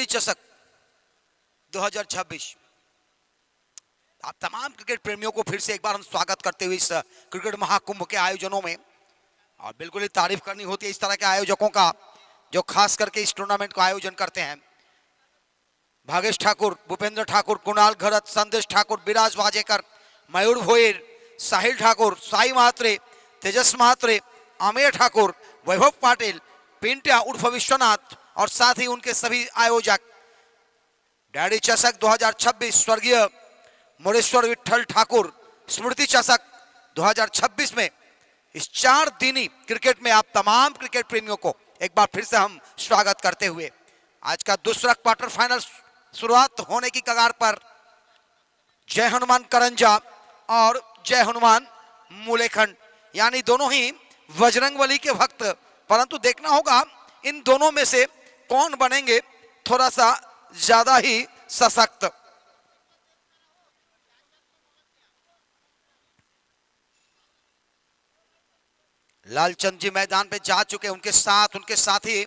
चषक 2026। आप तमाम क्रिकेट प्रेमियों को फिर से एक बार हम स्वागत करते हुए इस क्रिकेट महाकुंभ के आयोजनों में, और बिल्कुल ही तारीफ करनी होती है इस तरह के आयोजकों का जो खास करके इस टूर्नामेंट का आयोजन करते हैं। भागेश ठाकुर, भूपेंद्र ठाकुर, कुणाल घरत, संदेश ठाकुर, विराज वाजेकर, मयूर भोईर, साहिल ठाकुर, साई महात्रे, तेजस महात्रे, आमेर ठाकुर, वैभव पाटिल, पिंट्या उर्फ विश्वनाथ और साथ ही उनके सभी आयोजक। डैडी चषक 2026 स्वर्गीय मोरेश्वर विठल ठाकुर स्मृति चषक 2026 में इस 4 दिनी क्रिकेट में आप तमाम क्रिकेट प्रेमियों को एक बार फिर से हम स्वागत करते हुए आज का दूसरा क्वार्टर फाइनल शुरुआत होने की कगार पर जय हनुमान करंजा और जय हनुमान मूलेखंड, यानी दोनों ही बजरंगबली के भक्त, परंतु देखना होगा इन दोनों में से कौन बनेंगे थोड़ा सा ज्यादा ही सशक्त। लालचंद जी मैदान पे जा चुके, उनके साथी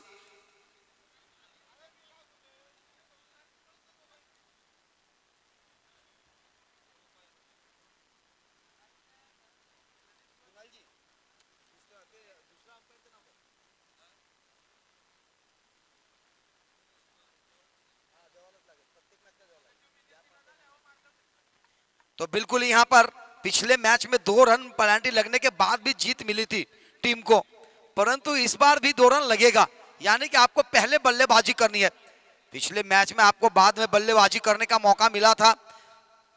तो बिल्कुल यहाँ पर पिछले मैच में 2 रन पेनल्टी लगने के बाद भी जीत मिली थी टीम को, परंतु इस बार भी 2 रन लगेगा, यानी कि आपको पहले बल्लेबाजी करनी है। पिछले मैच में आपको बाद में बल्लेबाजी करने का मौका मिला था,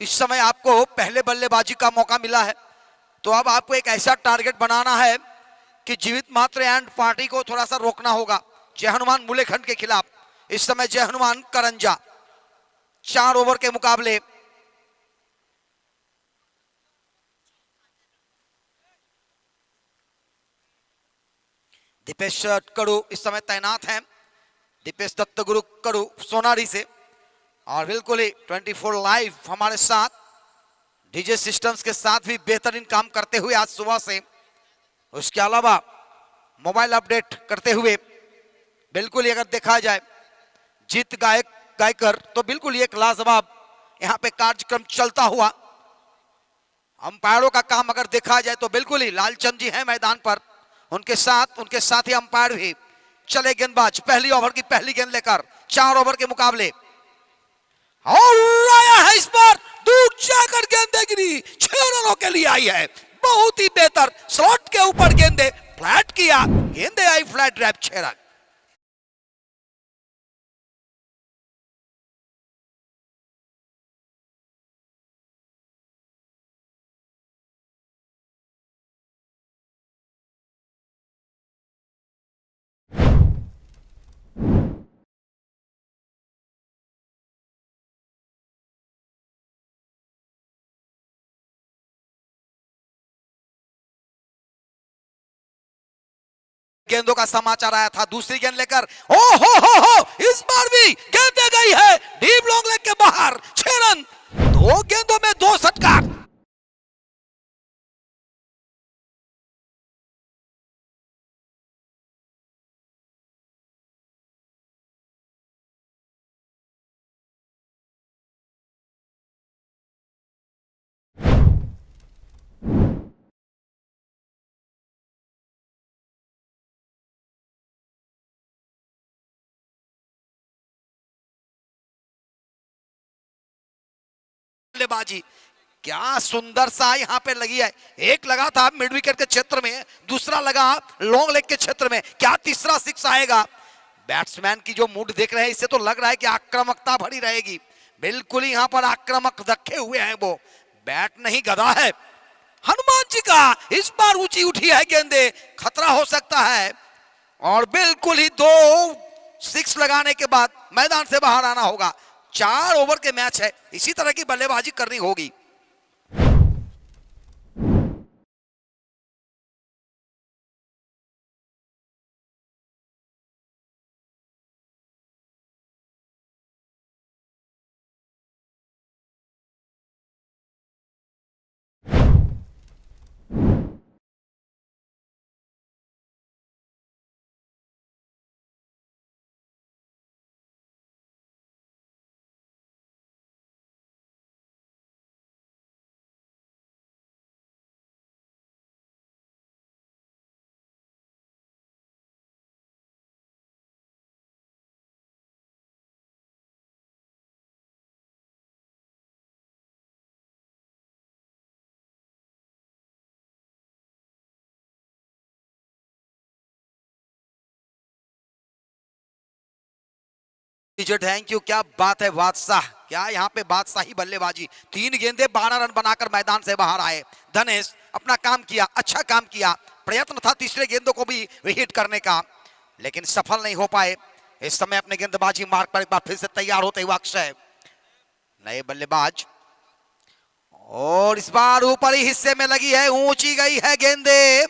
इस समय आपको पहले बल्लेबाजी का मौका मिला है, तो अब आपको एक ऐसा टारगेट बनाना है कि जीवित मात्र एंड पार्टी को थोड़ा सा रोकना होगा। जय हनुमान मूलेखंड के खिलाफ इस समय जय हनुमान करंजा 4 ओवर के मुकाबले दीपेश कड़ू इस समय तैनात हैं। दीपेश दत्त गुरु कड़ू सोनारी से, और बिल्कुल ही 24 लाइव हमारे साथ डीजे सिस्टम्स के साथ भी बेहतरीन काम करते हुए आज सुबह से, उसके अलावा मोबाइल अपडेट करते हुए बिल्कुल ही अगर देखा जाए जीत गायकर तो बिल्कुल ही एक लाजवाब यहाँ पे कार्यक्रम चलता हुआ। अंपायरों का काम अगर देखा जाए तो बिल्कुल ही लालचंद जी हैं मैदान पर, उनके साथ ही अंपायर भी चले। गेंदबाज पहली ओवर की पहली गेंद लेकर 4 ओवर के मुकाबले, और आया है इस बार दूर जाकर गेंदे गिरी, 6 रनों के लिए आई है। बहुत ही बेहतर स्लॉट के ऊपर गेंदे फ्लैट किया, गेंदे आई फ्लैट ड्राइव, 6 रन। गेंदों का समाचार आया था, दूसरी गेंद लेकर ओ हो इस बार भी गेंदे गई है डीप लॉन्ग लेग के बाहर, 6 रन। 2 गेंदों में 2 षटकार। बल्लेबाजी क्या सुंदर सा यहाँ पे लगी है, एक लगा था मिड विकेट के क्षेत्र में, दूसरा लगा लॉन्ग लेग के क्षेत्र में, क्या तीसरा 6 आएगा। बैट्समैन की जो मूड देख रहे हैं इससे तो लग रहा है कि आक्रामकता भरी रहेगी, बिल्कुल ही यहाँ पर आक्रामक रखे हुए हैं वो, बैट नहीं गदा है हनुमान जी का। इस बार ऊंची उठी है गेंदे, खतरा हो सकता है, और बिल्कुल ही 2 6 लगाने के बाद मैदान से बाहर आना होगा। 4 ओवर के मैच है, इसी तरह की बल्लेबाजी करनी होगी। जी थैंक यू, क्या बात है बादशाह, क्या यहाँ पे बादशाही बल्लेबाजी। 3 गेंदे 12 रन बनाकर मैदान से बाहर आए। धनेश अपना काम किया, अच्छा काम किया, प्रयत्न था तीसरे गेंदों को भी हिट करने का, लेकिन सफल नहीं हो पाए। इस समय अपने गेंदबाजी मार्ग पर एक बार फिर से तैयार होते हुए अक्षय, नए बल्लेबाज, और इस बार ऊपरी हिस्से में लगी है, ऊंची गई है गेंदे,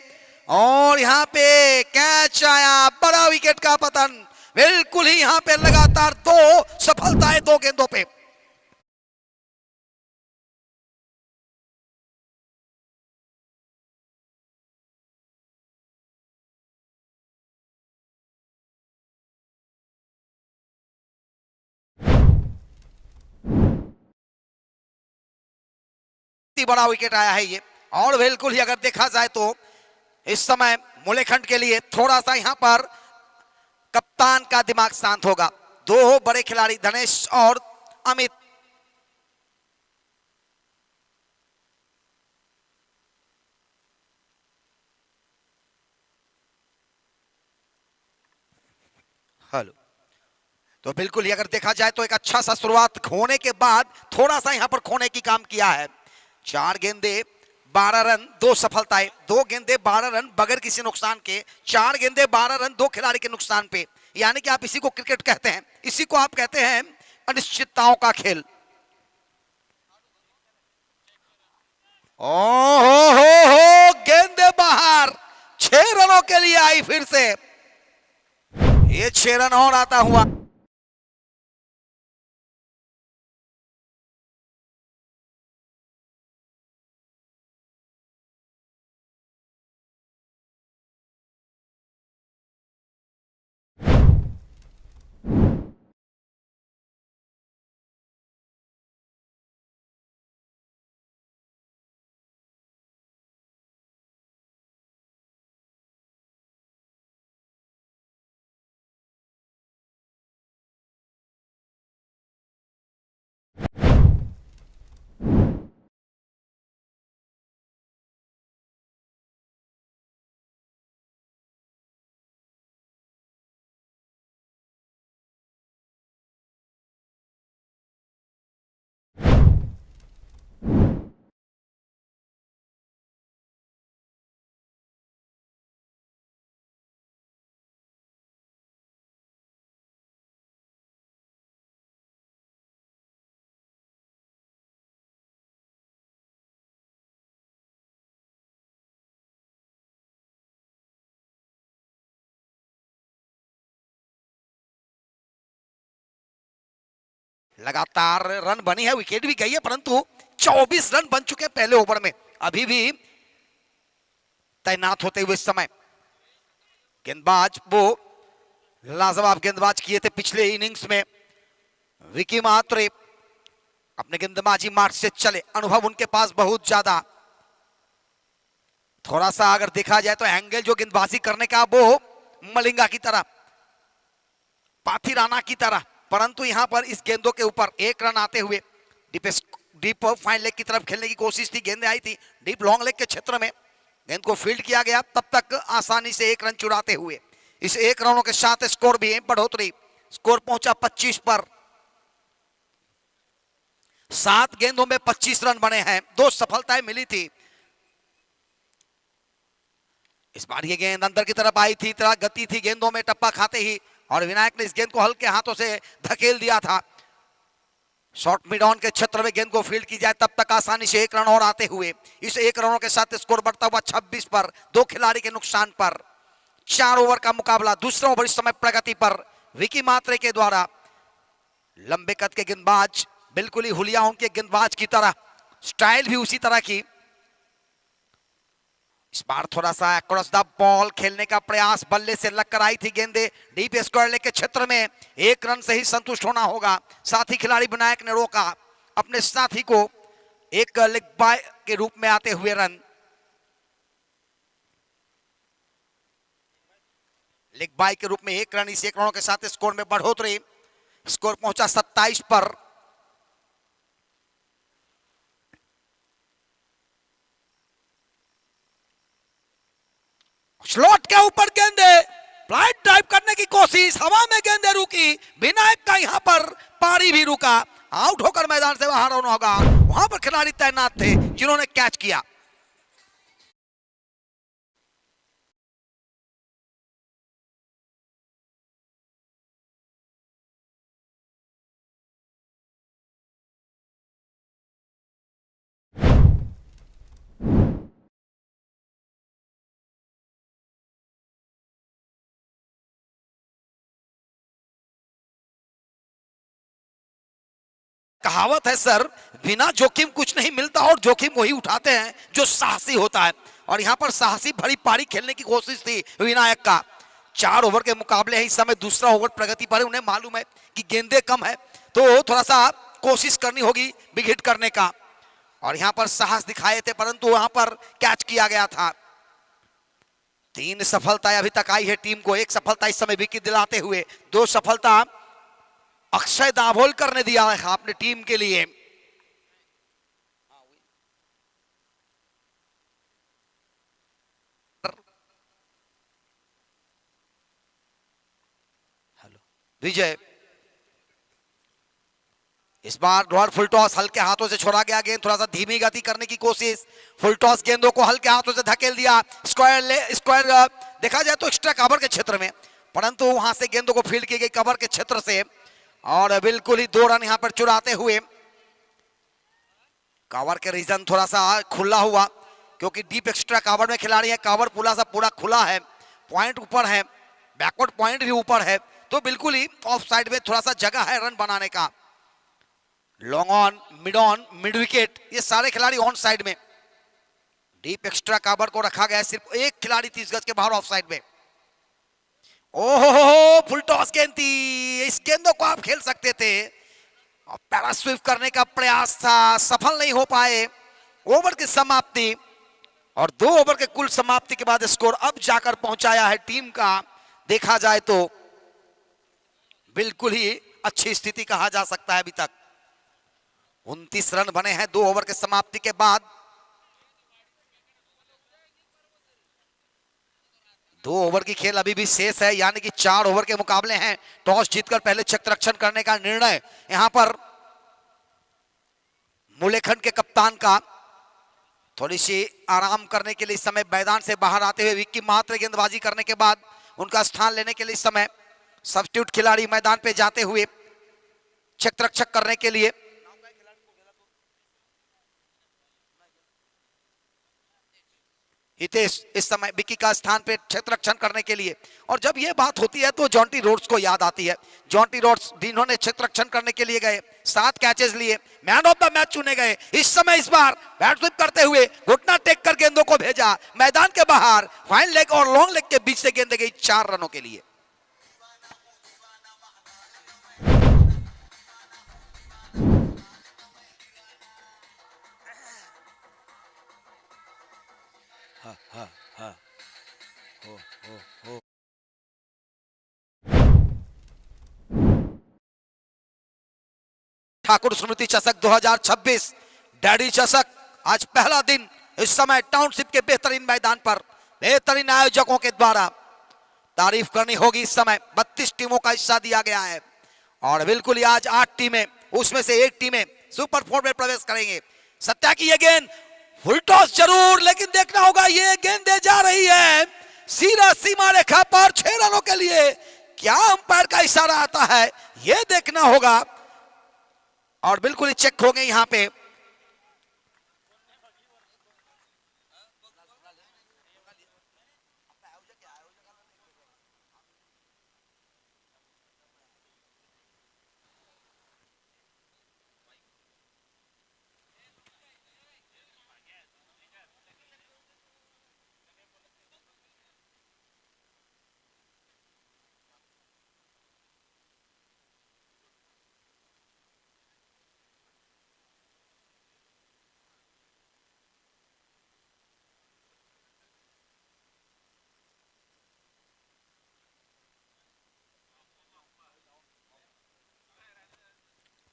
और यहाँ पे कैच आया, बड़ा विकेट का पतन। बिल्कुल ही यहाँ पे लगातार 2 सफलताएं 2 गेंदों पे। बड़ा विकेट आया है ये, और बिल्कुल ही अगर देखा जाए तो इस समय मुलेखंड के लिए थोड़ा सा यहाँ पर कप्तान का दिमाग शांत होगा। 2 बड़े खिलाड़ी धनेश और अमित, हेलो, तो बिल्कुल ही अगर देखा जाए तो एक अच्छा सा शुरुआत होने के बाद थोड़ा सा यहां पर खोने की काम किया है। 4 गेंदे 12 रन 2 सफलताएं, 2 गेंदे 12 रन बगैर किसी नुकसान के, 4 गेंदे 12 रन 2 खिलाड़ी के नुकसान पे, यानी कि आप इसी को क्रिकेट कहते हैं, इसी को आप कहते हैं अनिश्चितताओं का खेल। हो गेंदे बाहर, 6 रनों के लिए आई फिर से, ये 6 रन और आता हुआ। लगातार रन बनी है, विकेट भी गई है, परंतु 24 रन बन चुके हैं पहले ओवर में, अभी भी तैनात होते हुए इस समय। गेंदबाज वो लाजवाब गेंदबाज किए थे पिछले इनिंग्स में विकी मात्रे, अपने गेंदबाजी मार्ग से चले, अनुभव उनके पास बहुत ज्यादा। थोड़ा सा अगर देखा जाए तो एंगल जो गेंदबाजी करने का वो मलिंगा की तरह, पाथिराना की तरह, परंतु यहां पर इस गेंदों के ऊपर 1 रन आते हुए डीप फाइन लेग की तरफ खेलने की कोशिश थी, गेंदें आई थी डीप लॉन्ग लेग के क्षेत्र में, गेंद को फील्ड किया गया, तब तक आसानी से 1 रन चुराते हुए इस 1 रनों के साथ स्कोर भी बढ़ोतरी, स्कोर पहुंचा 25 पर। 7 गेंदों में 25 रन बने हैं, 2 सफलताएं मिली थी। इस बार ये गेंद अंदर की तरफ आई थी, तरह गति थी गेंदों में टप्पा खाते ही, और विनायक ने इस गेंद को हल्के हाथों से धकेल दिया था। शॉर्ट मिड ऑन के क्षेत्र में गेंद को फील्ड की जाए, तब तक आसानी से 1 रन और आते हुए इस 1 रनों के साथ स्कोर बढ़ता हुआ 26 पर, 2 खिलाड़ी के नुकसान पर। 4 ओवर का मुकाबला, दूसरा ओवर इस समय प्रगति पर विकी मात्रे के द्वारा। लंबे कद के गेंदबाज, बिल्कुल ही हुलिया उनके गेंदबाज की तरह, स्टाइल भी उसी तरह की। इस बार थोड़ा सा क्रॉस द बॉल खेलने का प्रयास, बल्ले से लगकर आई थी गेंदे डीप स्क्वायर लेग के क्षेत्र में, 1 रन से ही संतुष्ट होना होगा। साथी खिलाड़ी विनायक ने रोका अपने साथी को, एक लेग बाय के रूप में आते हुए रन, लेग बाय के रूप में 1 रन, इस 1 रनों के साथ स्कोर में बढ़ोतरी, स्कोर पहुंचा 27 पर। स्लॉट के ऊपर गेंदे, फ्लाइट ड्राइव करने की कोशिश, हवा में गेंदे रुकी, विनायक का यहां पर पारी भी रुका, आउट होकर मैदान से बाहर होना होगा। वहां पर खिलाड़ी तैनात थे जिन्होंने कैच किया। कहावत है सर, बिना जोखिम कुछ नहीं मिलता और जोखिम वही उठाते हैं जो साहसी होता है। और यहां पर साहसी भरी पारी खेलने की कोशिश थी विनायक का। 4 ओवर के मुकाबले हैं इस समय, दूसरा ओवर प्रगति पर है। उन्हें मालूम है कि गेंदे कम है तो थोड़ा सा कोशिश करनी होगी बिग हिट करने का। और यहां पर साहस दिखाए थे परंतु वहां पर कैच किया गया था। 3 सफलताएं अभी तक आई है टीम को। 1 सफलता इस समय विकेट दिलाते हुए, 2 सफलता अक्षय दाभोलकर ने दिया है अपने टीम के लिए। विजय, इस बार रॉड फुल टॉस हल्के हाथों से छोड़ा गया। गेंद थोड़ा सा धीमी गति करने की कोशिश, फुल टॉस गेंदों को हल्के हाथों से धकेल दिया। स्क्वायर देखा जाए तो एक्स्ट्रा कवर के क्षेत्र में, परंतु वहां से गेंदों को फील्ड की गई कवर के क्षेत्र से और बिल्कुल ही 2 रन यहां पर चुराते हुए। कवर के रीजन थोड़ा सा खुला हुआ क्योंकि डीप एक्स्ट्रा कवर में खिलाड़ी है। कवर पूरा खुला है, पॉइंट ऊपर है, बैकवर्ड पॉइंट भी ऊपर है, तो बिल्कुल ही ऑफ साइड में थोड़ा सा जगह है रन बनाने का। लॉन्ग ऑन, मिड विकेट, ये सारे खिलाड़ी ऑन साइड में। डीप एक्स्ट्रा कवर को रखा गया है, सिर्फ एक खिलाड़ी 30 गज के बाहर ऑफ साइड में। ओहो, फुल टॉस गेंद थी, इस गेंदों को आप खेल सकते थे। और पैरा स्वीप करने का प्रयास था, सफल नहीं हो पाए। ओवर की समाप्ति और 2 ओवर के कुल समाप्ति के बाद स्कोर अब जाकर पहुंचाया है टीम का। देखा जाए तो बिल्कुल ही अच्छी स्थिति कहा जा सकता है। अभी तक 29 रन बने हैं 2 ओवर के समाप्ति के बाद। 2 ओवर की खेल अभी भी शेष है, यानी कि 4 ओवर के मुकाबले हैं। टॉस जीतकर पहले क्षेत्ररक्षण करने का निर्णय यहां पर मुलेखंड के कप्तान का। थोड़ी सी आराम करने के लिए इस समय मैदान से बाहर आते हुए विक्की मात्र गेंदबाजी करने के बाद उनका स्थान लेने के लिए इस समय सब्स्टिट्यूट खिलाड़ी मैदान पे जाते हुए क्षेत्ररक्षक करने के लिए। हितेश इस समय विक्की का स्थान पे क्षेत्ररक्षण करने के लिए। और जब ये बात होती है तो जॉन्टी रोड्स को याद आती है। जॉन्टी रोड्स जिन्होंने क्षेत्ररक्षण करने के लिए गए, 7 कैचेस लिए, मैन ऑफ द मैच चुने गए। इस समय इस बार बैट स्वीप करते हुए घुटना टेक कर गेंदों को भेजा मैदान के बाहर। फाइन लेग और लॉन्ग लेग के बीच से गेंद गई 4 रनों के लिए। ठाकुर स्मृति चषक 2026 डैडी चषक आज पहला दिन। इस समय टाउनशिप के बेहतरीन मैदान पर बेहतरीन आयोजकों के द्वारा तारीफ करनी होगी। इस समय 32 टीमों का हिस्सा दिया गया है और बिल्कुल आज 8 टीमें, उसमें से 1 टीमें सुपर 4 में प्रवेश करेंगे। सत्या की ये गेंद फुल टॉस जरूर, लेकिन देखना होगा ये गेंदे जा रही है सीधा सीमा रेखा पर 6 रनों के लिए। क्या अंपायर का इशारा आता है ये देखना होगा और बिल्कुल ही चेक होंगे यहां पे।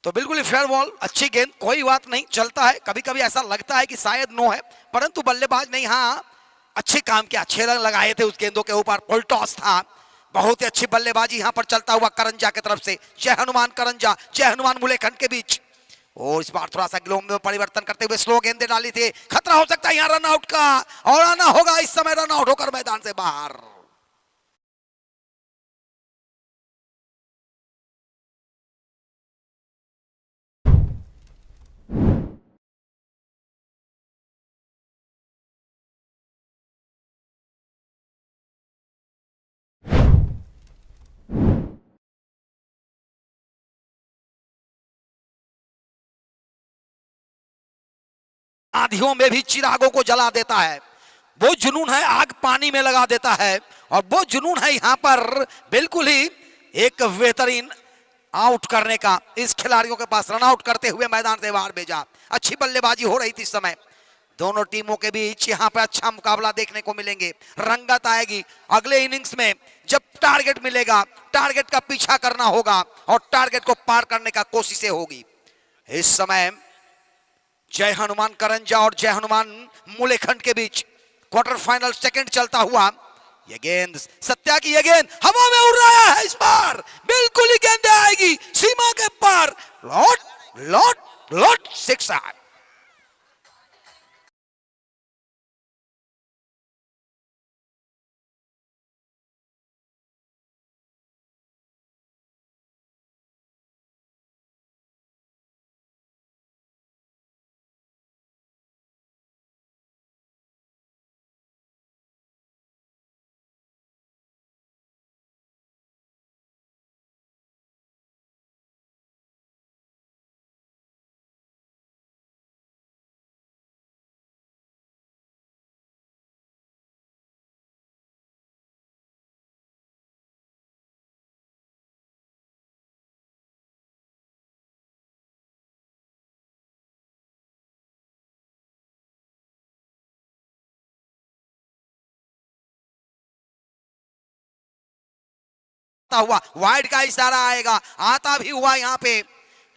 तो बिल्कुल ही फेयर बॉल, अच्छी गेंद, कोई बात नहीं, चलता है। कभी कभी ऐसा लगता है कि शायद नो है, परंतु बल्लेबाज ने हाँ अच्छे काम किया, अच्छे रन लगाए थे उस गेंदों के ऊपर। फुल टॉस था, बहुत ही अच्छी बल्लेबाजी यहां पर चलता हुआ करंजा की तरफ से। जय हनुमान करंजा, जय हनुमान मुलेखंड के बीच। और इस बार थोड़ा सा ग्लोब में परिवर्तन करते हुए स्लो गेंदे डाली थी। खतरा हो सकता है यहां रन आउट का, और आना होगा इस समय रन आउट होकर मैदान से बाहर। आंधियों में भी चिरागों को जला देता है, वो जुनून है आग पानी में लगा देता है, और वो जुनून है यहां पर बिल्कुल ही एक बेहतरीन आउट करने का। इस खिलाड़ियों के पास रन आउट करते हुए मैदान से बाहर भेजा। अच्छी बल्लेबाजी हो रही थी इस समय। दोनों टीमों के बीच यहां पर अच्छा मुकाबला देखने को मिलेंगे। रंगत आएगी अगले इनिंग्स में, जब टारगेट मिलेगा, टारगेट का पीछा करना होगा और टारगेट को पार करने का कोशिशें होगी। इस समय जय हनुमान करंजा और जय हनुमान मुलेखंड के बीच क्वार्टर फाइनल सेकंड चलता हुआ। ये गेंद सत्या की, ये गेंद हवा में उड़ रहा है। इस बार बिल्कुल ही गेंद आएगी सीमा के पार। Lot lot lot six. हुआ वाइड का इशारा आएगा, आता भी हुआ यहां पे।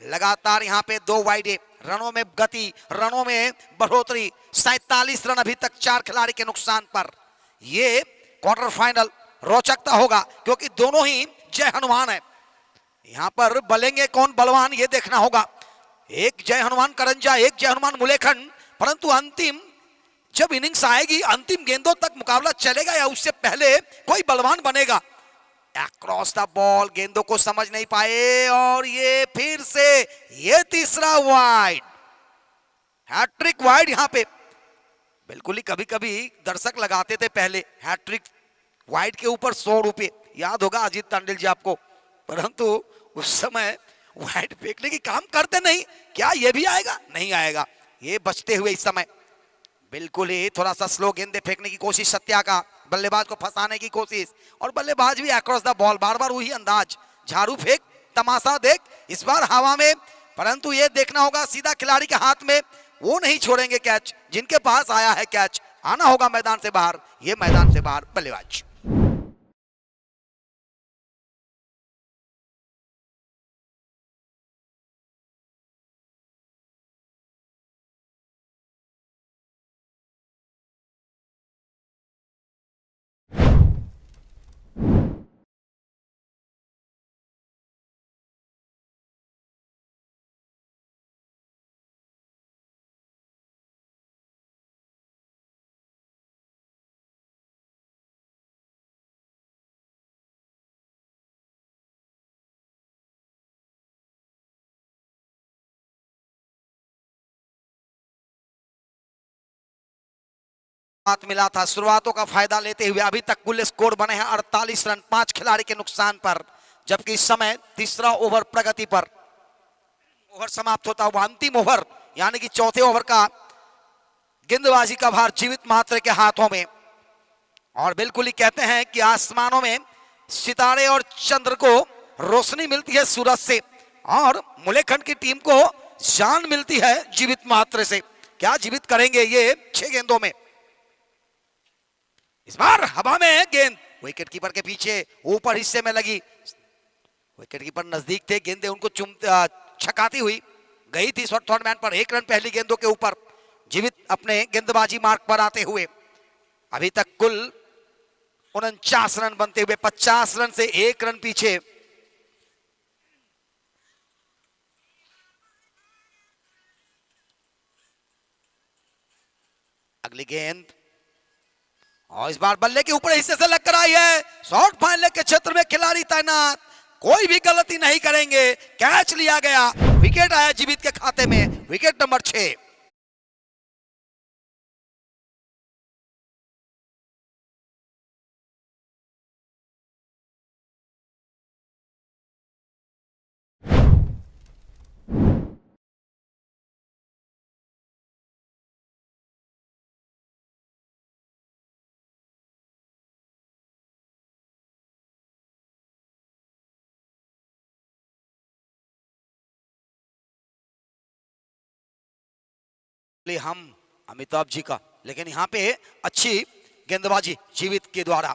लगातार यहां पे 2 वाइड, रनों में गति, रनों में बढ़ोतरी। 47 रन अभी तक 4 खिलाड़ी के नुकसान पर। ये क्वार्टर फाइनल रोचकता होगा क्योंकि दोनों ही जय हनुमान है। यहां पर बलेंगे कौन बलवान ये देखना होगा। एक जय हनुमान करंजा, एक जय हनुमान मुलेखंड। परंतु अंतिम जब इनिंग्स आएगी, अंतिम गेंदों तक मुकाबला चलेगा या उससे पहले कोई बलवान बनेगा। अक्रॉस द बॉल, गेंदों को समझ नहीं पाए, और ये फिर से ये तीसरा वाइड, हैट्रिक वाइड यहां पे। बिल्कुल ही कभी कभी दर्शक लगाते थे पहले हैट्रिक वाइड के ऊपर 100 रुपए, याद होगा अजीत तांडेल जी आपको। परंतु उस समय वाइड फेंकने की काम करते नहीं। क्या ये भी आएगा? नहीं आएगा। ये बचते हुए इस समय बिल्कुल ही थोड़ा सा स्लो गेंदे फेंकने की कोशिश सत्या का, बल्लेबाज को फंसाने की कोशिश, और बल्लेबाज भी अक्रॉस द बॉल, बार बार वही अंदाज, झाड़ू फेंक, तमाशा देख। इस बार हवा में, परंतु ये देखना होगा सीधा खिलाड़ी के हाथ में, वो नहीं छोड़ेंगे कैच। जिनके पास आया है कैच, आना होगा मैदान से बाहर। ये मैदान से बाहर बल्लेबाज। हाथ मिला था, शुरुआतों का फायदा लेते हुए अभी तक कुल स्कोर बने हैं 48 रन 5 खिलाड़ी के नुकसान पर। जबकि इस समय तीसरा ओवर प्रगति पर, ओवर समाप्त होता हुआ अंतिम ओवर, यानी कि चौथे ओवर का गेंदबाजी का भार जीवित मात्र के हाथों में। और बिल्कुल ही कहते हैं कि आसमानों में सितारे और चंद्र को रोशनी मिलती है सूरज से, और मुलेखंड की टीम को जान मिलती है जीवित मात्र से। क्या जीवित करेंगे ये 6 गेंदों में। इस बार हवा में गेंद विकेट कीपर के पीछे ऊपर हिस्से में लगी। विकेट कीपर नजदीक थे, गेंदें उनको छकाती हुई गई थी शॉर्ट थर्ड मैन पर। 1 रन पहली गेंदों के ऊपर जीवित अपने गेंदबाजी मार्ग पर आते हुए। अभी तक कुल 49 रन बनते हुए 50 रन से 1 रन पीछे। अगली गेंद और इस बार बल्ले के ऊपर हिस्से से लगकर आई है। शॉर्ट फाइनल के क्षेत्र में खिलाड़ी तैनात, कोई भी गलती नहीं करेंगे। कैच लिया गया, विकेट आया जीवित के खाते में, विकेट नंबर 6। हम अमिताभ जी का, लेकिन यहाँ पे अच्छी गेंदबाजी जीवित के द्वारा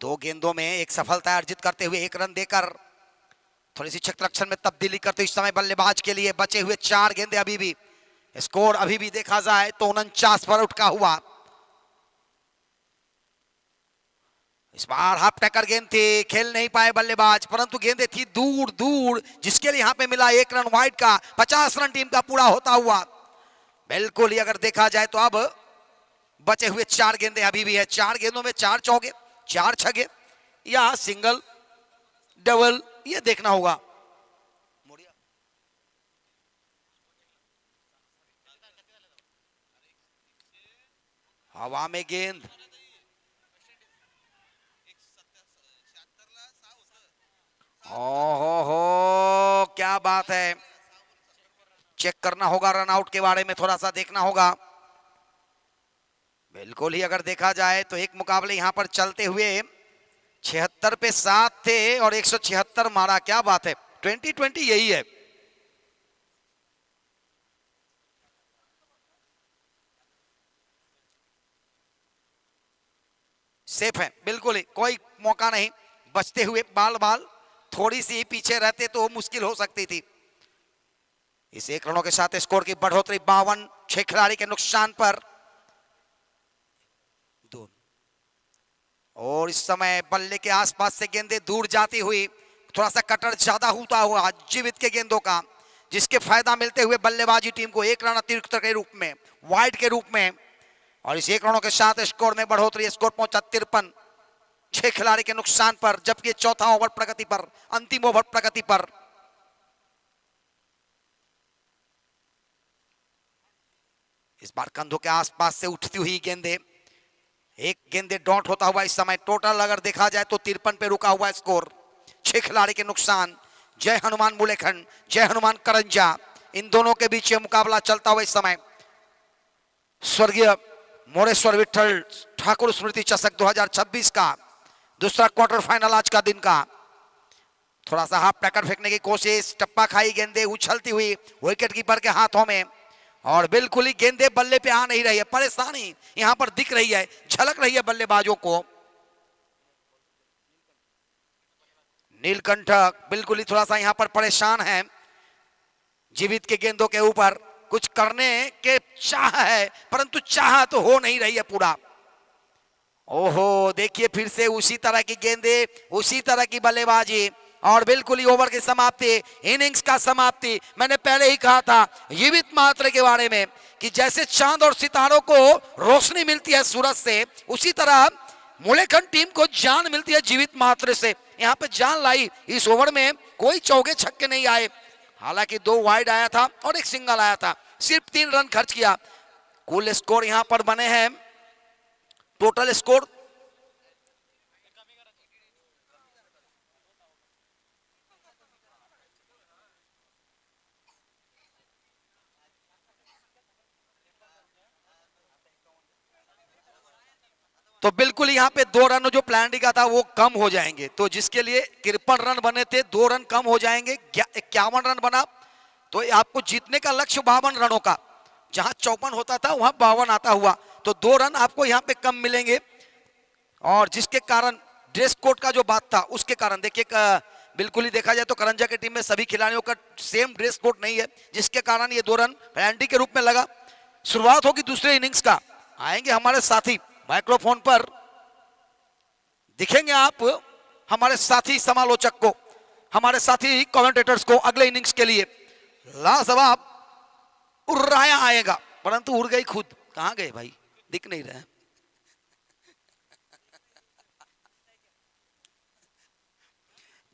2 गेंदों में एक सफलता अर्जित करते हुए 1 रन देकर थोड़ी सी क्षेत्ररक्षण में तब्दीली करते इस समय बल्लेबाज के लिए बचे हुए 4 गेंदे। अभी भी स्कोर अभी भी देखा जाए तो 49 पर उठा हुआ। इस बार हाफ टैकर गेंद थी, खेल नहीं पाए बल्लेबाज, परंतु गेंदें थी दूर दूर, जिसके लिए यहाँ पे मिला 1 रन वाइड का। 50 रन टीम का पूरा होता हुआ। बिल्कुल ही अगर देखा जाए तो अब बचे हुए 4 गेंदे अभी भी है। 4 गेंदों में 4 चौके, 4 छगे या सिंगल डबल, ये देखना होगा। हवा में गेंद, ओहो हो, क्या बात है। चेक करना होगा, रन आउट के बारे में थोड़ा सा देखना होगा। बिल्कुल ही अगर देखा जाए तो एक मुकाबले यहां पर चलते हुए 76 पे 7 थे और 176 मारा। क्या बात है, 2020 यही है। सेफ है, बिल्कुल ही कोई मौका नहीं। बचते हुए बाल बाल थोड़ी सी पीछे रहते तो मुश्किल हो सकती थी। इस 1 रनों के साथ स्कोर की बढ़ोतरी 52, 6 खिलाड़ी के नुकसान पर 2। और इस समय बल्ले के आसपास से गेंदें दूर जाती हुई, थोड़ा सा कटर ज्यादा होता हुआ जीवित के गेंदों का, जिसके फायदा मिलते हुए बल्लेबाजी टीम को 1 रन अतिरिक्त के रूप में, वाइड के रूप में। और इस 1 रनों के साथ स्कोर में बढ़ोतरी, स्कोर पहुंचा 53, 6 खिलाड़ी के नुकसान पर, जबकि चौथा ओवर प्रगति पर, अंतिम ओवर प्रगति पर। इस बार कंधों के आसपास से उठती हुई गेंदे, 1 गेंदे डॉट होता हुआ इस समय टोटल अगर देखा जाए तो 53 पे रुका हुआ स्कोर, 6 खिलाड़ी के नुकसान। जय हनुमान बुलेखंड, जय हनुमान करंजा, इन दोनों के बीच मुकाबला चलता हुआ इस समय स्वर्गीय मोरेश्वर विठल ठाकुर स्मृति चषक 2026 का दूसरा क्वार्टर फाइनल आज का दिन का। थोड़ा सा हाफ टैकर फेंकने की कोशिश, टप्पा खाई गेंदे उछलती हुई विकेट कीपर के हाथों में, और बिल्कुल ही गेंदे बल्ले पे आ नहीं रही है। परेशानी यहां पर दिख रही है, झलक रही है बल्लेबाजों को। नीलकंठ बिल्कुल ही थोड़ा सा यहां पर परेशान है। जीवित के गेंदों के ऊपर कुछ करने के चाह है, परंतु चाह तो हो नहीं रही है पूरा। ओहो, देखिए फिर से उसी तरह की गेंदे, उसी तरह की बल्लेबाजी, और बिल्कुल ही ओवर की समाप्ति, इनिंग्स का समाप्ति। मैंने पहले ही कहा था जीवित मात्र के बारे में कि जैसे चांद और सितारों को रोशनी मिलती है सूरज से, उसी तरह मुलेखंड टीम को जान मिलती है जीवित मात्र से। यहाँ पे जान लाई। इस ओवर में कोई चौके छक्के नहीं आए, हालांकि 2 वाइड आया था और 1 सिंगल आया था, सिर्फ 3 रन खर्च किया। कुल स्कोर यहाँ पर बने हैं, टोटल स्कोर तो बिल्कुल यहाँ पे 2 रन जो प्लान का था वो कम हो जाएंगे, तो जिसके लिए 53 रन बने थे, 2 रन कम हो जाएंगे, 51 रन बना। तो आपको जीतने का लक्ष्य 52 रनों का, जहां 54 होता था वहां 52 आता हुआ, तो 2 रन आपको यहाँ पे कम मिलेंगे। और जिसके कारण ड्रेस कोड का जो बात था उसके कारण देखिए, बिल्कुल ही देखा जाए तो करंजा की टीम में सभी खिलाड़ियों का सेम ड्रेस कोड नहीं है, जिसके कारण ये 2 रन पेनल्टी के रूप में लगा। शुरुआत होगी दूसरे इनिंग्स का, आएंगे हमारे साथी माइक्रोफोन पर दिखेंगे आप हमारे साथी समालोचक को, हमारे साथी कमेंटेटर्स को अगले इनिंग्स के लिए। लाजवाब उर्राया आएगा, परंतु उड़ गई खुद। कहां गए भाई, दिख नहीं रहे।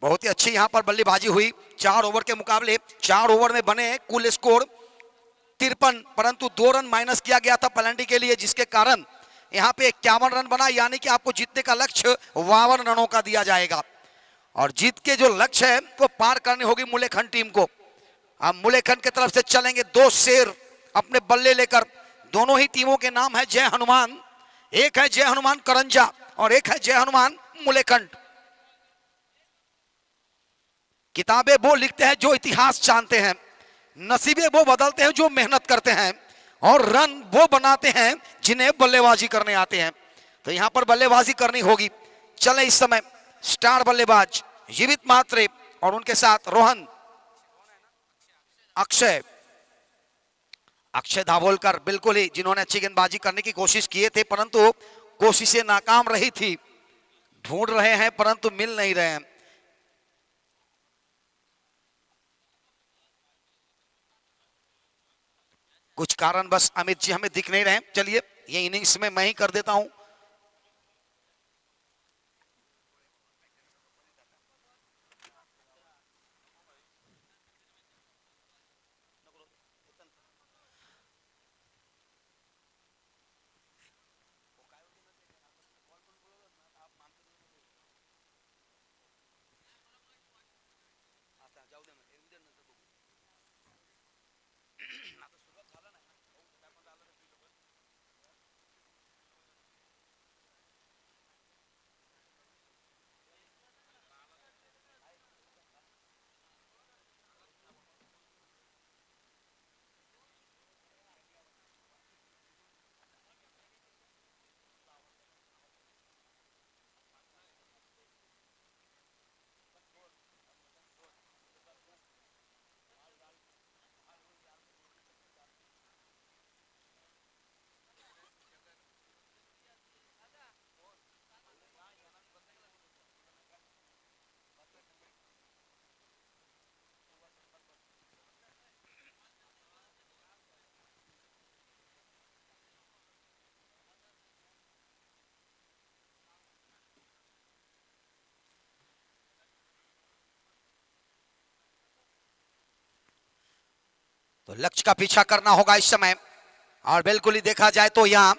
बहुत ही अच्छी यहां पर बल्लेबाजी हुई। 4 ओवर के मुकाबले 4 ओवर में बने कुल स्कोर 53, परंतु 2 रन माइनस किया गया था पेनल्टी के लिए, जिसके कारण यहां पे 51 रन बना। यानी कि आपको जीतने का लक्ष्य 52 रनों का दिया जाएगा और जीत के जो लक्ष्य है वो पार करनी होगी मुलेखन टीम को। अब मुलेखन की तरफ से चलेंगे 2 शेर अपने बल्ले लेकर। दोनों ही टीमों के नाम है जय हनुमान। एक है जय हनुमान करंजा और एक है जय हनुमान मुलेखंड। किताबें वो लिखते हैं जो इतिहास जानते हैं, नसीबे वो बदलते हैं जो मेहनत करते हैं, और रन वो बनाते हैं जिन्हें बल्लेबाजी करने आते हैं। तो यहां पर बल्लेबाजी करनी होगी। चले इस समय स्टार बल्लेबाज जीवित मात्रे और उनके साथ रोहन, अक्षय दाभोलकर, बिल्कुल ही जिन्होंने अच्छी गेंदबाजी करने की कोशिश किए थे, परंतु कोशिशें नाकाम रही थी। ढूंढ रहे हैं परंतु मिल नहीं रहे हैं। कुछ कारण बस अमित जी हमें दिख नहीं रहे। चलिए ये इनिंग्स में मैं ही कर देता हूं। तो लक्ष्य का पीछा करना होगा इस समय, और बिल्कुल ही देखा जाए तो यहां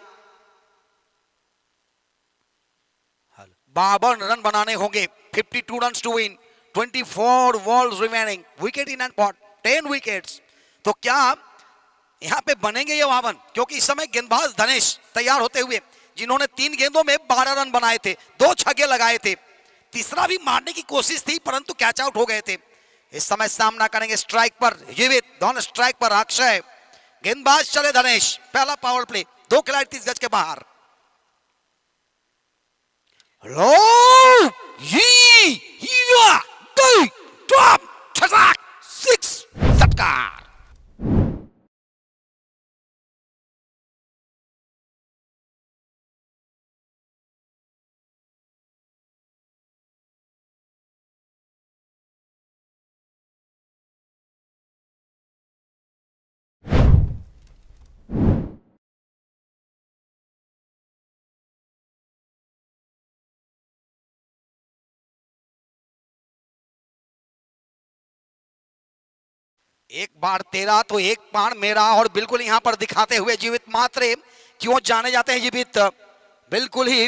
52 रन बनाने होंगे। 52 run to win, 24 balls remaining, wicket in hand pot, 10 wickets. तो क्या यहां पे बनेंगे ये 52? क्योंकि इस समय गेंदबाज धनेश तैयार होते हुए, जिन्होंने 3 गेंदों में 12 रन बनाए थे, 2 छक्के लगाए थे, तीसरा भी मारने की कोशिश थी परंतु कैच आउट हो गए थे। इस समय सामना करेंगे स्ट्राइक पर जीवित, दोनों स्ट्राइक पर अक्षय, गेंदबाज चले धनेश। पहला पावर प्ले, 2 खिलाड़ी 30 गज के बाहर। लो जी या दे ड्रॉप छटाक 6 षटकार। एक बार तेरा तो एक बार मेरा, और बिल्कुल यहां पर दिखाते हुए जीवित मात्रे क्यों जाने जाते हैं जीवित, बिल्कुल ही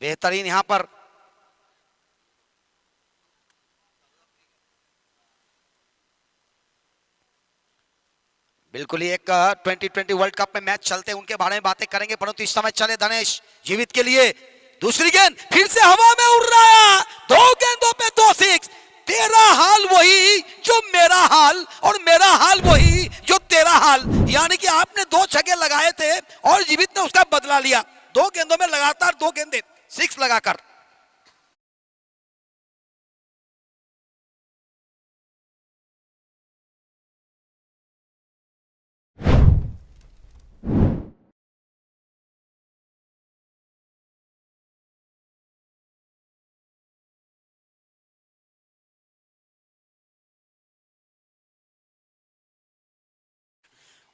बेहतरीन यहां पर। बिल्कुल ही एक 2020 वर्ल्ड कप में मैच चलते हैं उनके बारे में बातें करेंगे, परंतु इस समय चले धनेश जीवित के लिए। दूसरी गेंद फिर से हवा में उड़ रहा है, 2 गेंदों पे 2 सिक्स। तेरा हाल वही जो मेरा हाल, और मेरा हाल वही जो तेरा हाल। यानी कि आपने 2 छक्के लगाए थे और जीवित ने उसका बदला लिया। 2 गेंदों में लगातार 2 गेंदे 6 लगाकर।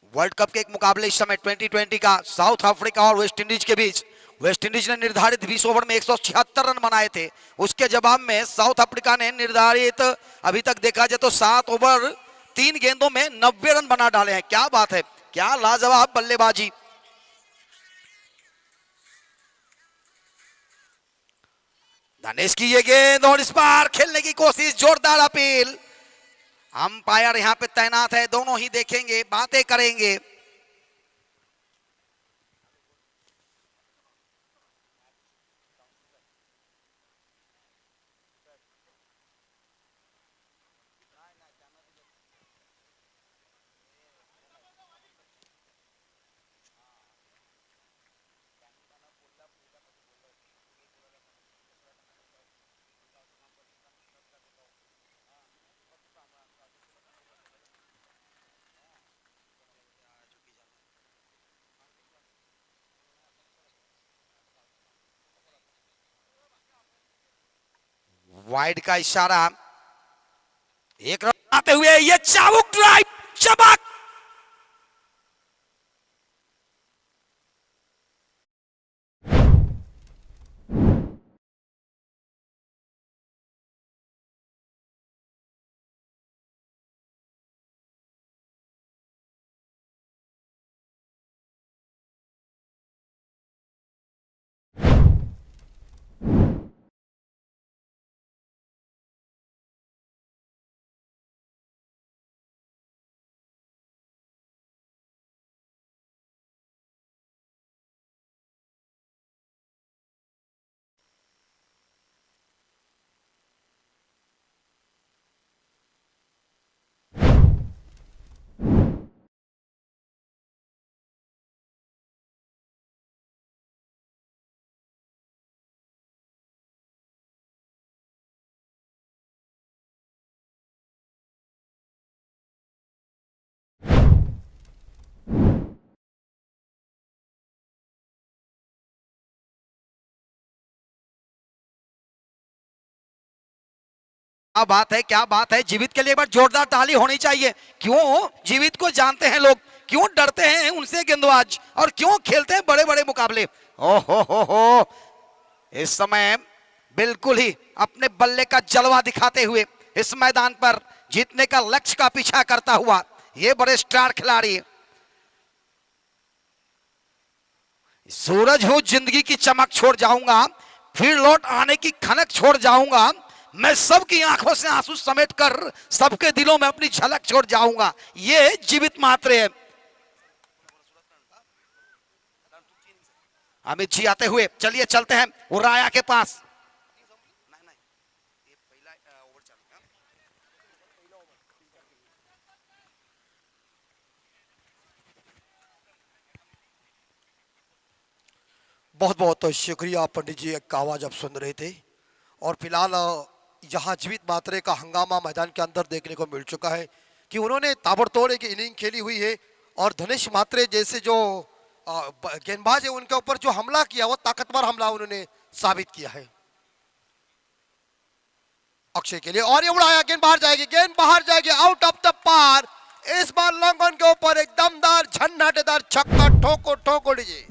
वर्ल्ड कप के एक मुकाबले इस समय 2020 का साउथ अफ्रीका और वेस्ट इंडीज के बीच। वेस्ट इंडीज ने निर्धारित 20 ओवर में 176 रन बनाए थे। उसके जवाब में साउथ अफ्रीका ने निर्धारित अभी तक देखा जाए तो 7 ओवर 3 गेंदों में 90 रन बना डाले हैं। क्या बात है, क्या लाजवाब बल्लेबाजी। धनेश की ये गेंद और इस बार खेलने की कोशिश, जोरदार अपील। अंपायर यहां पे तैनात है, दोनों ही देखेंगे, बातें करेंगे। वाइड का इशारा, एक रन आते हुए ये चाबुक ड्राइव, चमक। क्या बात है, क्या बात है। जीवित के लिए एक बार जोरदार ताली होनी चाहिए। क्यों जीवित को जानते हैं लोग, क्यों डरते हैं उनसे गेंदबाज, और क्यों खेलते हैं बड़े बड़े मुकाबले। ओहो हो, इस समय बिल्कुल ही अपने बल्ले का जलवा दिखाते हुए इस मैदान पर जीतने का लक्ष्य का पीछा करता हुआ ये बड़े स्टार खिलाड़ी। सूरज हूं, जिंदगी की चमक छोड़ जाऊंगा, फिर लौट आने की खनक छोड़ जाऊंगा, मैं सबकी आंखों से आंसू समेट कर सबके दिलों में अपनी झलक छोड़ जाऊंगा। ये जीवित मात्र है। अमित जी आते हुए, चलिए चलते हैं उराया के पास। बहुत बहुत शुक्रिया पंडित जी, एक आवाज़ आप सुन रहे थे। और फिलहाल यहाँ जीवित मात्रे का हंगामा मैदान के अंदर देखने को मिल चुका है कि उन्होंने ताबड़तोड़ एक इनिंग खेली हुई है। और धनेश मात्रे जैसे जो गेंदबाज है उनके ऊपर जो हमला किया वो ताकतवर हमला उन्होंने साबित किया है। अक्षय के लिए, और ये उड़ाया, गेंद बाहर जाएगी, गेंद बाहर जाएगी, आउट ऑफ द पार। इस बार लॉन्ग ऑन के ऊपर एक दमदार झन्नाटेदार छक्का, ठोको ठोको लीजिए।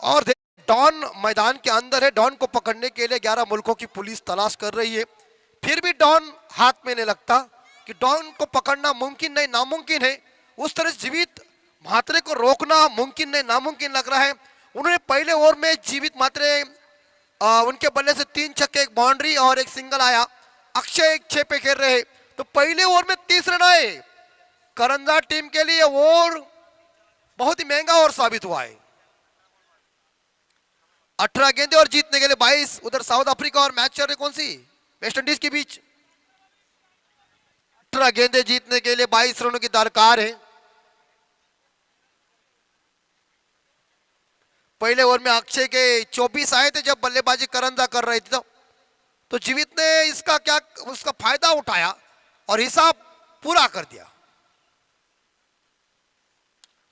और डॉन मैदान के अंदर है। डॉन को पकड़ने के लिए 11 मुल्कों की पुलिस तलाश कर रही है। फिर भी डॉन हाथ में नहीं लगता कि डॉन को पकड़ना मुमकिन नहीं, नामुमकिन है। उस तरह से जीवित मात्रे को रोकना मुमकिन नहीं, नामुमकिन लग रहा है। उन्होंने पहले ओवर में जीवित मात्रे उनके बल्ले से 3 छक्के, एक बाउंड्री और एक सिंगल आया। अक्षय एक 6 पे खेल रहे, तो पहले ओवर में 30 रन आए। करंजा टीम के लिए ओवर बहुत ही महंगा और साबित हुआ है। 18 गेंदे और जीतने के लिए 22। उधर साउथ अफ्रीका और मैच चल रही कौन सी, वेस्ट इंडीज के बीच। 18 गेंदे जीतने के लिए 22 रनों की दरकार है। पहले ओवर में अक्षय के 24 आए थे जब बल्लेबाजी करंजा कर रहे थे, तो तो जीवित ने इसका क्या उसका फायदा उठाया और हिसाब पूरा कर दिया।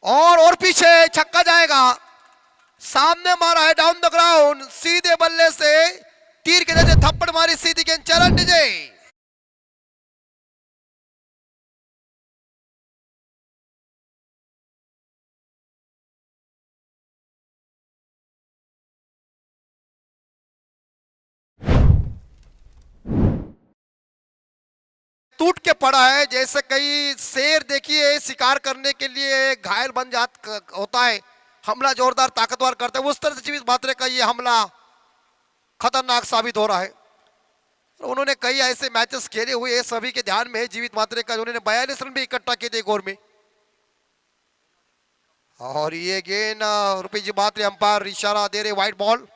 और पीछे छक्का जाएगा, सामने मारा है डाउन द ग्राउंड, सीधे बल्ले से तीर के जैसे थप्पड़ मारी सीधी गेंद, चरण डीजे। टूट के पड़ा है, जैसे कई शेर देखिए शिकार करने के लिए घायल बन जात होता है, हमला जोरदार ताकतवर करते हैं, उस तरह से जीवित मात्रे का ये हमला खतरनाक साबित हो रहा है। उन्होंने कई ऐसे मैचेस खेले हुए हैं, सभी के ध्यान में है जीवित मात्रे का, उन्होंने 42 रन भी इकट्ठा किए थे एक ओवर में। और ये गेंद रुपी जी मात्रे अंपायर इशारा दे रहे व्हाइट बॉल,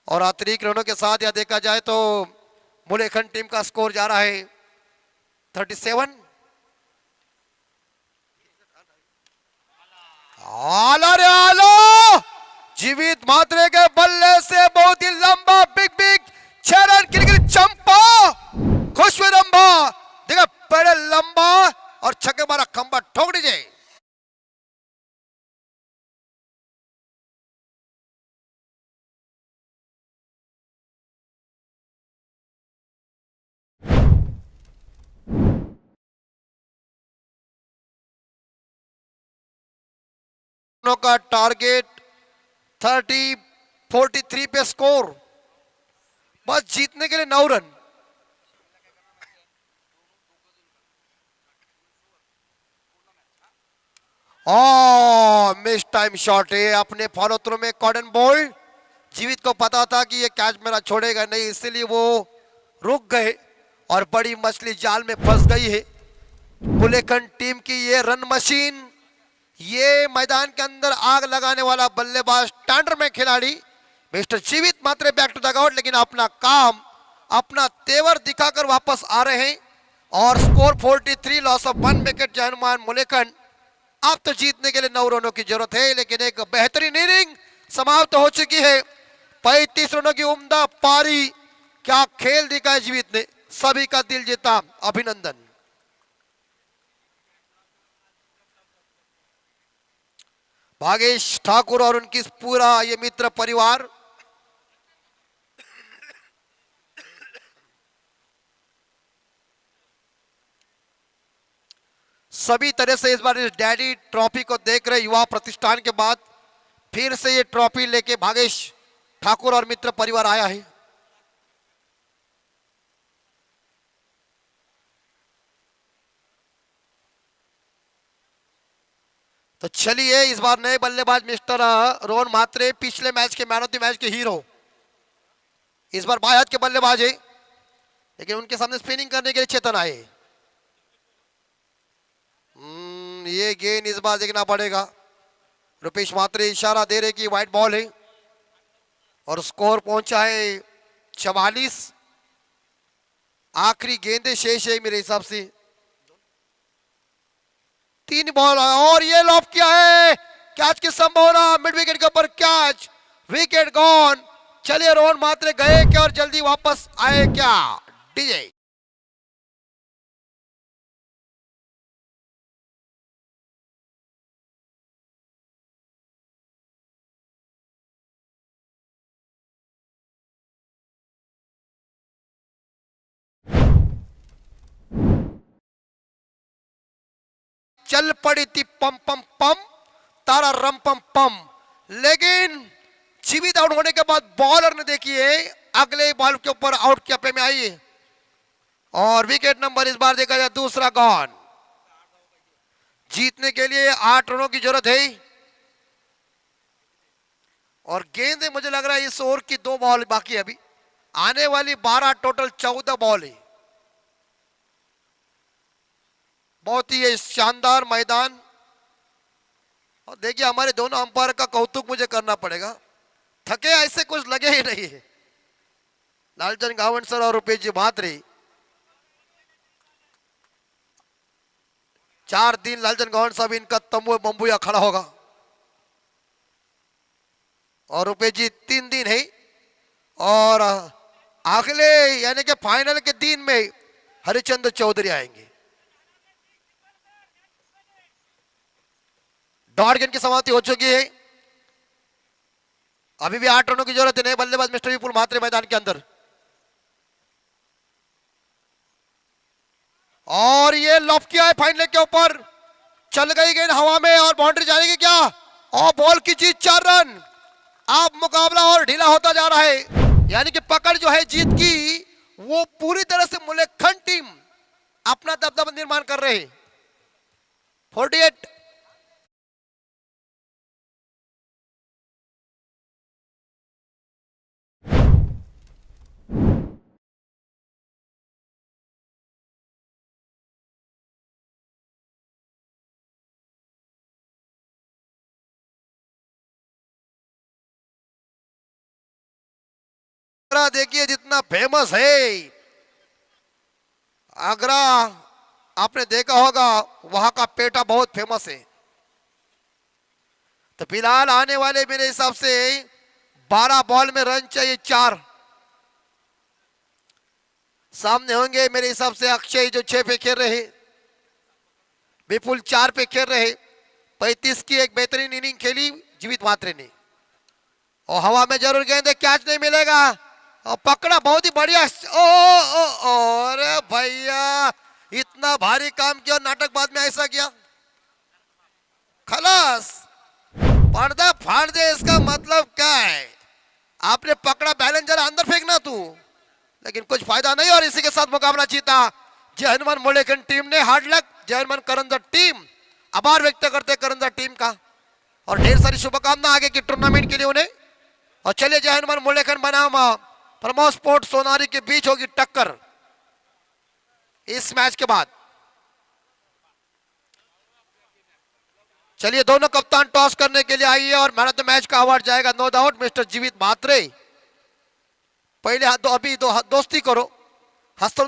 और अतिरिक्त रनों के साथ यह देखा जाए तो मुलेखन टीम का स्कोर जा रहा है 37। आला रे आलो, जीवित मात्रे के बल्ले से बहुत ही लंबा बिग 6 रन गिर चंपा खुशविदंबा, देखा बड़े लंबा और छक्के मारा, खंबा ठोक दीजिए। का टारगेट 30-43 पे स्कोर, बस जीतने के लिए 9 रन। मिस टाइम शॉट है, अपने फॉलो थ्रू में कॉर्डन बॉल, जीवित को पता था कि ये कैच मेरा छोड़ेगा नहीं, इसलिए वो रुक गए और बड़ी मछली जाल में फंस गई है। बुलेखन टीम की ये रन मशीन, ये मैदान के अंदर आग लगाने वाला बल्लेबाज स्टैंडर में खिलाड़ी मिस्टर जीवित मात्रे बैक टू द ग्राउंड, लेकिन अपना काम अपना तेवर दिखाकर वापस आ रहे हैं। और स्कोर 43, लॉस ऑफ 1 विकेट जयनुमान मुलेखन। अब तो जीतने के लिए 9 रनों की जरूरत है, लेकिन एक बेहतरीन इनिंग समाप्त हो चुकी है। 35 रनों की उम्दा पारी, क्या खेल दिखाया जीवित ने, सभी का दिल जीता, अभिनंदन। भागेश ठाकुर और उनकी पूरा ये मित्र परिवार, सभी तरह से इस बार इस डैडी ट्रॉफी को देख रहे युवा प्रतिष्ठान के बाद फिर से ये ट्रॉफी लेके भागेश ठाकुर और मित्र परिवार आया है। तो चलिए, इस बार नए बल्लेबाज मिस्टर रोहन म्हात्रे, पिछले मैच के मैन ऑफ द मैच के हीरो, इस बार बायात के बल्लेबाज है, लेकिन उनके सामने स्पिनिंग करने के लिए चेतन आए। ये गेंद इस बार देखना पड़ेगा, रुपेश म्हात्रे इशारा दे रहे कि व्हाइट बॉल है, और स्कोर पहुंचा है 44। आखिरी गेंदें शेष है मेरे हिसाब से, 3 बॉल, और ये लॉब किया है, कैच की संभावना, मिड विकेट के ऊपर कैच, विकेट गॉन। चलिए, रोहन म्हात्रे गए क्या और जल्दी वापस आए क्या, डीजे। चल पड़ी थी पम पम पम, तारा रम पम पम, लेकिन जीवित आउट होने के बाद बॉलर ने देखिए अगले बॉल के ऊपर आउट के पे में आई, और विकेट नंबर इस बार देखा जाए दूसरा गॉन। जीतने के लिए 8 रनों की जरूरत है, और गेंद मुझे लग रहा है इस ओवर की 2 बॉल बाकी है, अभी आने वाली 12, टोटल 14 बॉल है। बहुत ही शानदार मैदान, और देखिए हमारे दोनों अंपायर का कौतुक मुझे करना पड़ेगा, थके ऐसे कुछ लगे ही नहीं है। लालचंद गावंड सर और रुपेश जी म्हात्रे, 4 दिन लालचंद गावंड साहब इनका तंबू बंबूया खड़ा होगा, और रुपेश जी 3 दिन है, और अगले यानी कि फाइनल के दिन में हरिचंद्र चौधरी आएंगे। डॉट गेंद की समाप्ति हो चुकी है। अभी भी 8 रनों की जरूरत है। नए बल्लेबाज मिस्टर विपुल म्हात्रे मैदान के अंदर, और ये लॉफ किया है फाइनल के ऊपर, चल गई गेंद हवा में और बाउंड्री जाएगी क्या, और बॉल की जीत 4 रन। अब मुकाबला और ढीला होता जा रहा है, यानी कि पकड़ जो है जीत की वो पूरी तरह से मुल्लेखंड टीम अपना दबदबा निर्माण कर रहे हैं। 48 देखिए जितना फेमस है आगरा, आपने देखा होगा वहां का पेटा बहुत फेमस है। तो फिलहाल आने वाले मेरे हिसाब से 12 बॉल में रन चाहिए 4। सामने होंगे मेरे हिसाब से अक्षय जो 6 पे खेल रहे, विपुल 4 पे खेल रहे। 35 की एक बेहतरीन इनिंग खेली जीवित म्हात्रे ने, और हवा में जरूर गेंद, कैच नहीं मिलेगा, और पकड़ा बहुत ही बढ़िया। अरे भैया इतना भारी काम किया, नाटक बाद में ऐसा किया, खलास, पर्दा फाड़ दे। इसका मतलब क्या है, आपने पकड़ा बैलेंस जरा अंदर फेंकना तू, लेकिन कुछ फायदा नहीं, और इसी के साथ मुकाबला जीता जय हनुमान मुल्लेखंड टीम ने। हार्ड लक जय हनुमान करंजा टीम, आभार व्यक्त करते करंजा टीम का, और ढेर सारी शुभकामना आगे की टूर्नामेंट के लिए उन्हें। और चलिए जय हनुमान मुल्लेखंड बनाम प्रमोद स्पोर्ट्स सोनारी के बीच होगी टक्कर इस मैच के बाद। चलिए दोनों कप्तान टॉस करने के लिए आइए, और मैन ऑफ द मैच का अवार्ड जाएगा नो डाउट मिस्टर जीवित म्हात्रे। पहले अभी दोस्ती करो, हस्तों